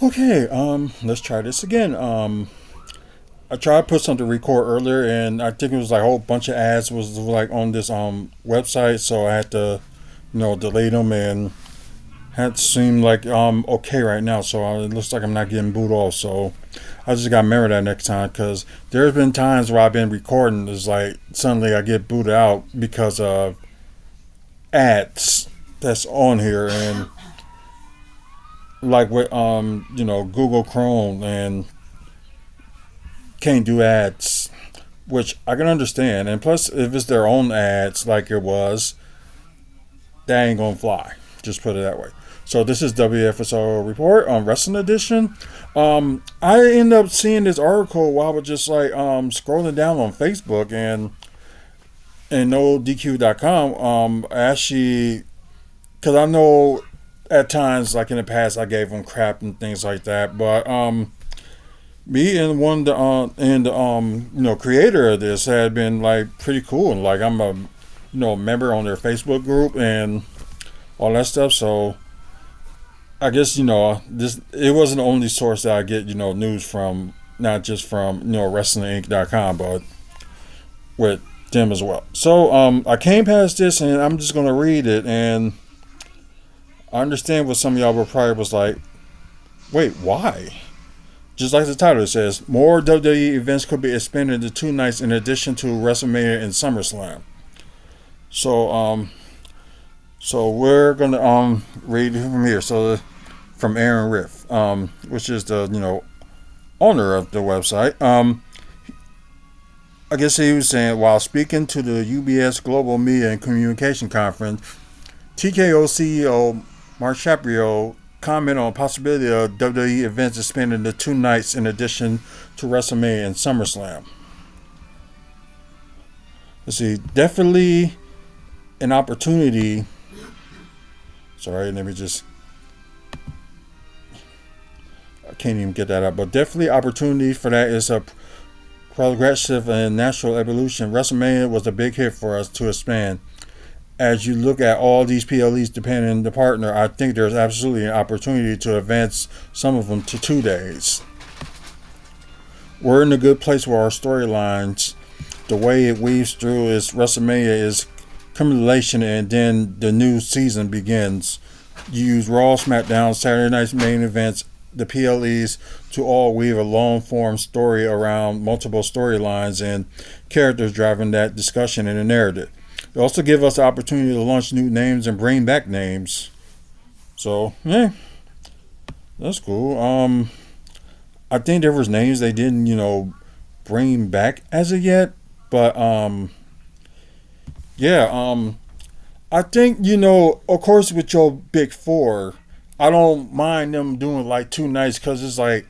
Okay, let's try this again. I tried to put something to record earlier, and I think it was like a whole bunch of ads was like on this website, so I had to, delete them and had to seem like okay right now. So it looks like I'm not getting booed off. So I just got to remember that next time because there's been times where I've been recording, it's like suddenly I get booted out because of ads that's on here and like with Google Chrome and can't do ads, which I can understand. And plus, if it's their own ads, like it was, that ain't gonna fly. Just put it that way. So this is WFSO report on Wrestling Edition. I ended up seeing this article while I was just like scrolling down on Facebook and NoDQ.com. Actually, because I know at times, like in the past, I gave them crap and things like that, but me and one of the creator of this had been like pretty cool, and like I'm a member on their Facebook group and all that stuff. So I guess this it wasn't the only source that I get news from, not just from WrestlingInc.com, but with them as well. So I came past this and I'm just gonna read it, and I understand what some of y'all were probably was like, wait, why? Just like the title, it says, more WWE events could be expanded to 2 nights in addition to WrestleMania and SummerSlam. So we're gonna read from here. So from Aaron Riff, which is the owner of the website. I guess he was saying while speaking to the UBS Global Media and Communication Conference, TKO CEO Mark Shapiro comment on possibility of WWE events expanding to 2 nights in addition to WrestleMania and SummerSlam. Let's see, definitely an opportunity. Sorry, let me just. I can't even get that up, but definitely opportunity for that is a progressive and natural evolution. WrestleMania was a big hit for us to expand. As you look at all these PLEs depending on the partner, I think there's absolutely an opportunity to advance some of them to 2 days. We're in a good place where our storylines, the way it weaves through is WrestleMania is accumulation and then the new season begins. You use Raw, SmackDown, Saturday night's main events, the PLEs to all weave a long form story around multiple storylines and characters driving that discussion and the narrative. They also give us the opportunity to launch new names and bring back names. So, yeah, that's cool. I think there was names they didn't, bring back as of yet. But, yeah, I think, of course with your big four, I don't mind them doing like 2 nights because it's like,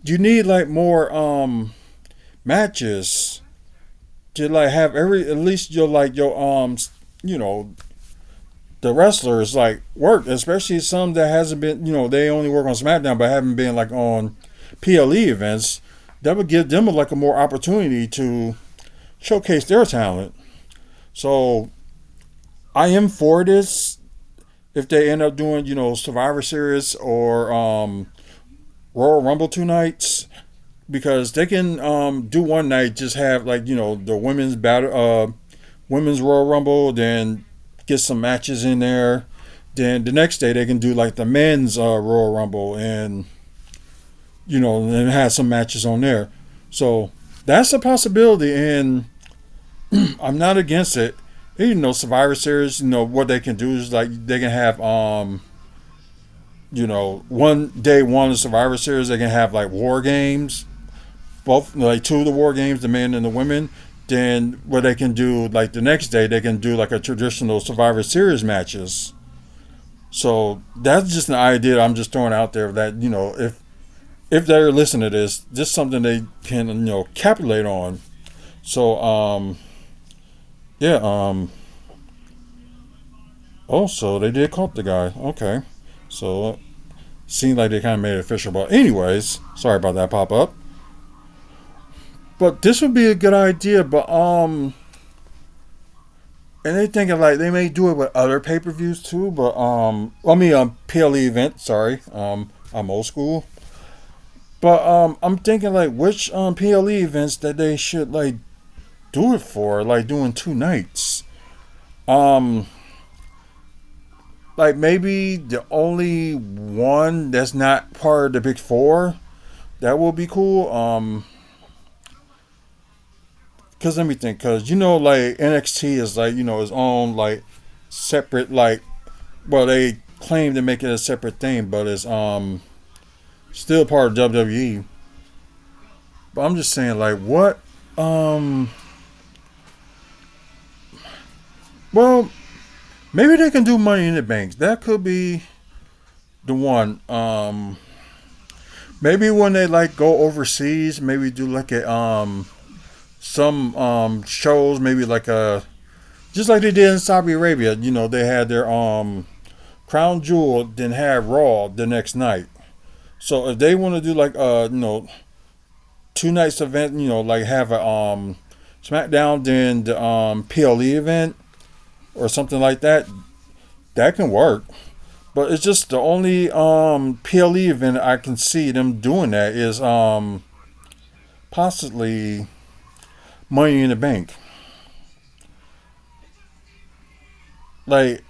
you need like more, matches to like have at least your the wrestlers like work, especially some that hasn't been they only work on SmackDown but haven't been like on PLE events. That would give them like a more opportunity to showcase their talent. So I am for this if they end up doing Survivor Series or Royal Rumble 2 nights, because they can do one night, just have like the women's battle, women's Royal Rumble, then get some matches in there. Then the next day they can do like the men's Royal Rumble and and have some matches on there. So that's a possibility, and I'm not against it. Survivor Series, what they can do is like they can have one day one of Survivor Series they can have like war games, both like 2 of the war games, the men and the women. Then what they can do like the next day they can do like a traditional Survivor Series matches. So that's just an idea I'm just throwing out there that if they're listening to this, just something they can capitulate on. So yeah, so they did call up the guy. Okay, so seemed like they kind of made it official, but anyways, sorry about that pop up. But this would be a good idea, but and they thinking like they may do it with other pay-per-views too, but PLE event, sorry. I'm old school. But I'm thinking like which PLE events that they should like do it for, like doing 2 nights. Um, like maybe the only one that's not part of the big four that will be cool. Cause let me think, cause like NXT is like its own like separate like well they claim to make it a separate thing, but it's still part of WWE. But I'm just saying like what um well maybe they can do Money in the Bank. That could be the one. Maybe when they like go overseas, maybe do like a some shows, maybe like a just like they did in Saudi Arabia. They had their Crown Jewel, then had Raw the next night. So if they want to do like 2 nights event, like have a SmackDown, then the PLE event or something like that, that can work. But it's just the only PLE event I can see them doing that is possibly Money in the Bank. Like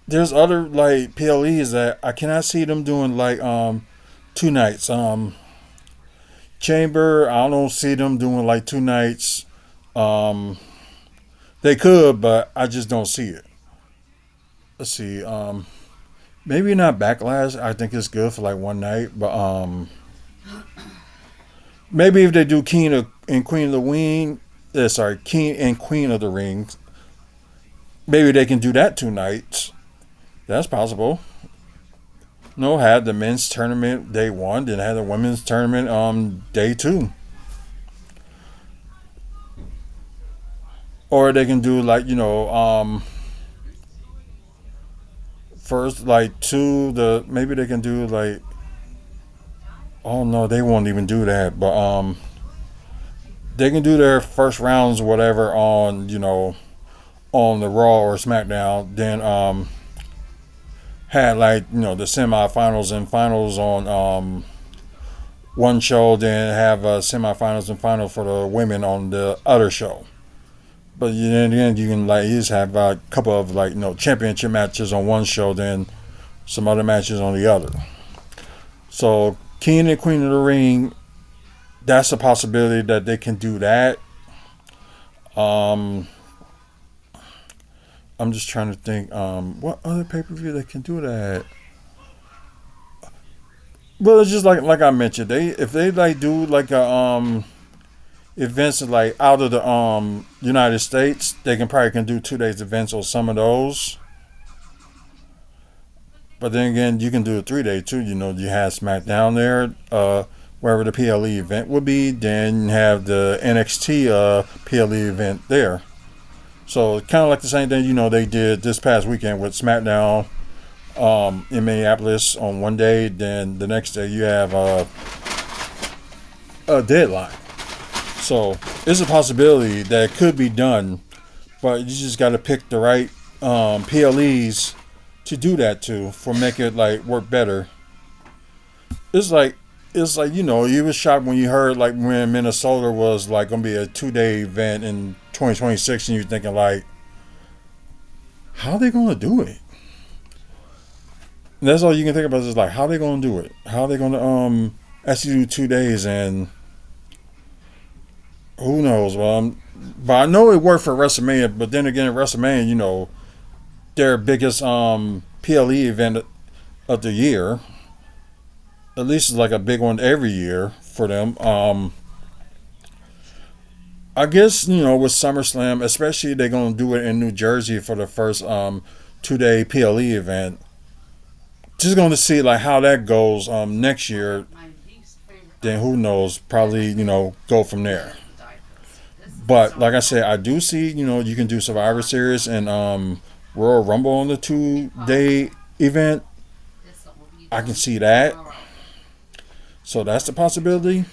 there's other like PLEs that I cannot see them doing like 2 nights. Chamber, I don't see them doing like 2 nights. Um they could, but I just don't see it. Let's see. Maybe not Backlash. I think it's good for like one night, but maybe if they do and Queen of the Wing, sorry, King and Queen of the Rings, maybe they can do that 2 nights. That's possible. No, had the men's tournament day one, then had the women's tournament day two. Or they can do like first like two the maybe they can do like oh no they won't even do that, but they can do their first rounds or whatever on on the Raw or SmackDown, then had like the semifinals and finals on one show, then have semifinals and final for the women on the other show. But then you can like you just have a couple of like championship matches on one show, then some other matches on the other. So King and Queen of the Ring, that's a possibility that they can do that. Um, I'm just trying to think. What other pay per view they can do that? Well, it's just like I mentioned. They if they like do like a events like out of the United States, they can do 2 days events on some of those. But then again, you can do a 3 day too. You have SmackDown there, wherever the PLE event would be. Then you have the NXT PLE event there. So kind of like the same thing they did this past weekend with SmackDown in Minneapolis on one day. Then the next day you have a deadline. So it's a possibility that it could be done, but you just got to pick the right PLEs to do that to for make it like work better. It's like you was shocked when you heard like when Minnesota was like gonna be a 2 day event in 2026, and you're thinking like, how are they gonna do it? And that's all you can think about is like how are they gonna do it? How are they gonna actually do 2 days, and who knows? But I know it worked for WrestleMania. But then again, WrestleMania, their biggest PLE event of the year. At least it's like a big one every year for them. I guess with SummerSlam, especially they're gonna do it in New Jersey for the first 2 day PLE event. Just going to see like how that goes next year. Then who knows? Probably go from there. But like I said, I do see you can do Survivor Series and Royal Rumble on the 2 day event. I can see that. So that's the possibility.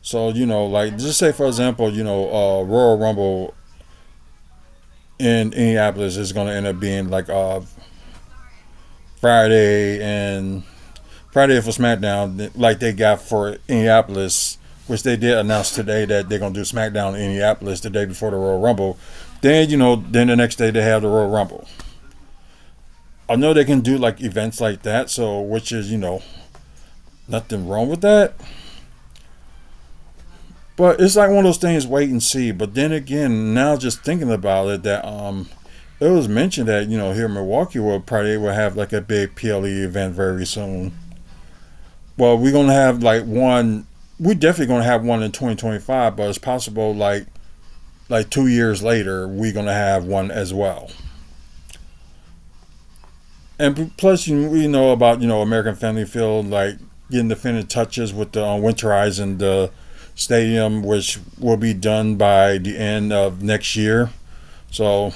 So like just say for example, Royal Rumble in Indianapolis is going to end up being like Friday and Friday for SmackDown, like they got for Indianapolis, which they did announce today that they're gonna do SmackDown in Indianapolis the day before the Royal Rumble. Then then the next day they have the Royal Rumble. I know they can do like events like that, so which is nothing wrong with that. But it's like one of those things, wait and see. But then again, now just thinking about it, that it was mentioned that here in Milwaukee will have like a big PLE event very soon. Well, we're gonna have like one. We're definitely gonna have one in 2025, but it's possible like 2 years later we're gonna have one as well. And plus, we know about American Family Field, like getting the finishing touches with the winterizing the stadium, which will be done by the end of next year. So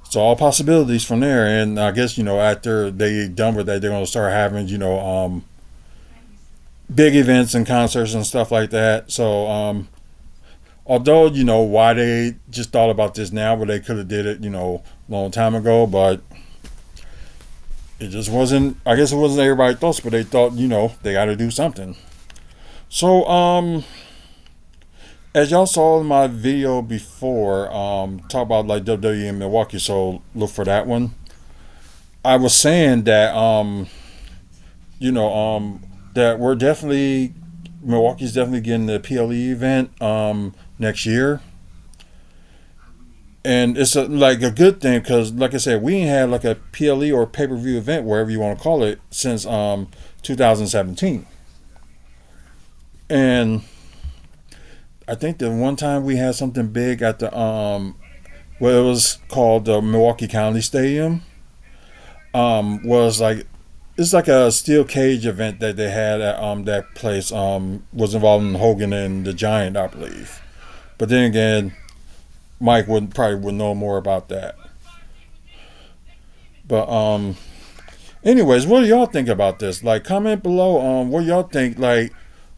it's all possibilities from there. And I guess after they done with that, they're gonna start having big events and concerts and stuff like that. So although why they just thought about this now, but they could have did it a long time ago, but it just wasn't. I guess it wasn't everybody's thoughts, but they thought they got to do something. So as y'all saw in my video before, talk about like WWE in Milwaukee, so look for that one. I was saying that that Milwaukee's definitely getting the PLE event next year. And it's like a good thing because, like I said, we ain't had like a PLE or pay-per-view event, wherever you want to call it, since 2017. And I think the one time we had something big at the it was called the Milwaukee County Stadium. Was like it's like a steel cage event that they had at that place. Was involving Hogan and the Giant, I believe. But then again, Mike would know more about that. But anyways, what do y'all think about this? Like, comment below what y'all think. Like,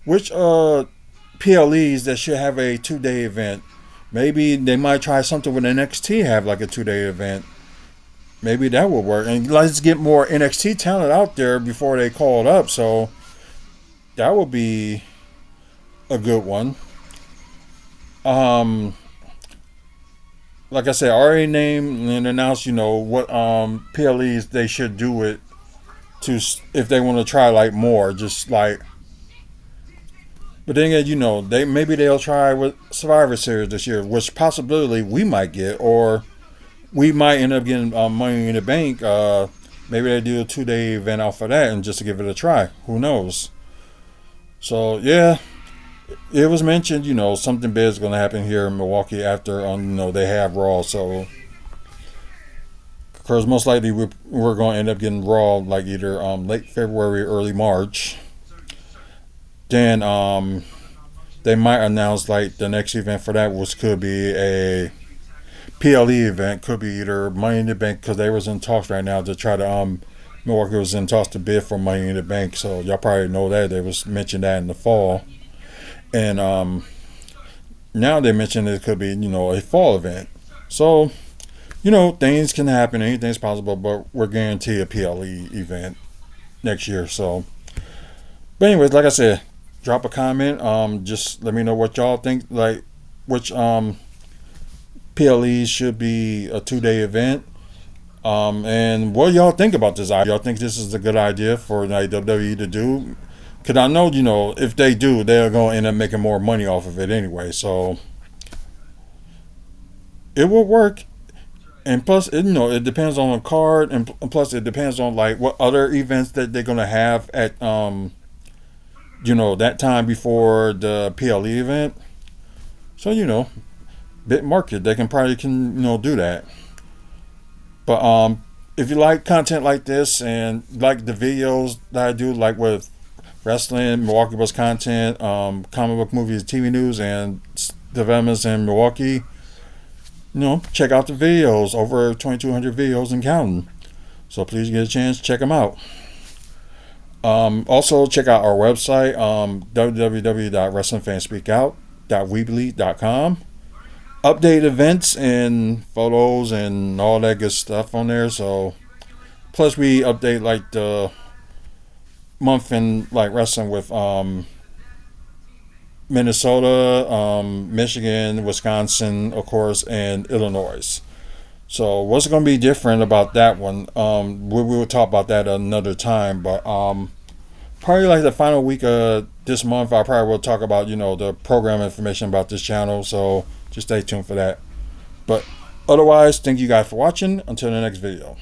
which PLEs that should have a 2-day event. Maybe they might try something with NXT, have like a 2-day event. Maybe that will work. And let's get more NXT talent out there before they call it up. So that would be a good one. Like I said, I already named and announced, what PLEs they should do it to if they want to try like more, just like. But then again, they'll try with Survivor Series this year, which possibility we might get, or we might end up getting Money in the Bank. Maybe they do a 2-day event off of that, and just to give it a try. Who knows? So yeah. It was mentioned, something big is going to happen here in Milwaukee after, they have Raw. So, because most likely we're going to end up getting Raw like either late February, early March. Then they might announce like the next event for that, which could be a PLE event. Could be either Money in the Bank, because they was in talks right now to try to Milwaukee was in talks to bid for Money in the Bank. So y'all probably know that they was mentioned that in the fall. And now they mentioned it could be, a fall event. So, things can happen. Anything's possible, but we're guaranteed a PLE event next year. So, but anyways, like I said, drop a comment. Just let me know what y'all think. Like, which PLEs should be a 2-day event. And what y'all think about this? Y'all think this is a good idea for like WWE to do? Because I know, if they do, they're going to end up making more money off of it anyway. So it will work. And plus, it depends on the card. And plus, it depends on, like, what other events that they're going to have at, that time before the PLE event. So, bit market. They can do that. But if you like content like this and like the videos that I do, like with wrestling, Milwaukee Buzz content, comic book movies, TV news, and developments in Milwaukee, check out the videos. Over 2,200 videos and counting. So please get a chance, check them out. Also, check out our website, www.wrestlingfanspeakout.weebly.com. Update events and photos and all that good stuff on there. So, plus we update like the month in like wrestling with Minnesota, Michigan, Wisconsin, of course, and Illinois. So what's going to be different about that one? We will talk about that another time. But probably like the final week of this month, I probably will talk about the program information about this channel. So just stay tuned for that. But otherwise, thank you guys for watching. Until the next video.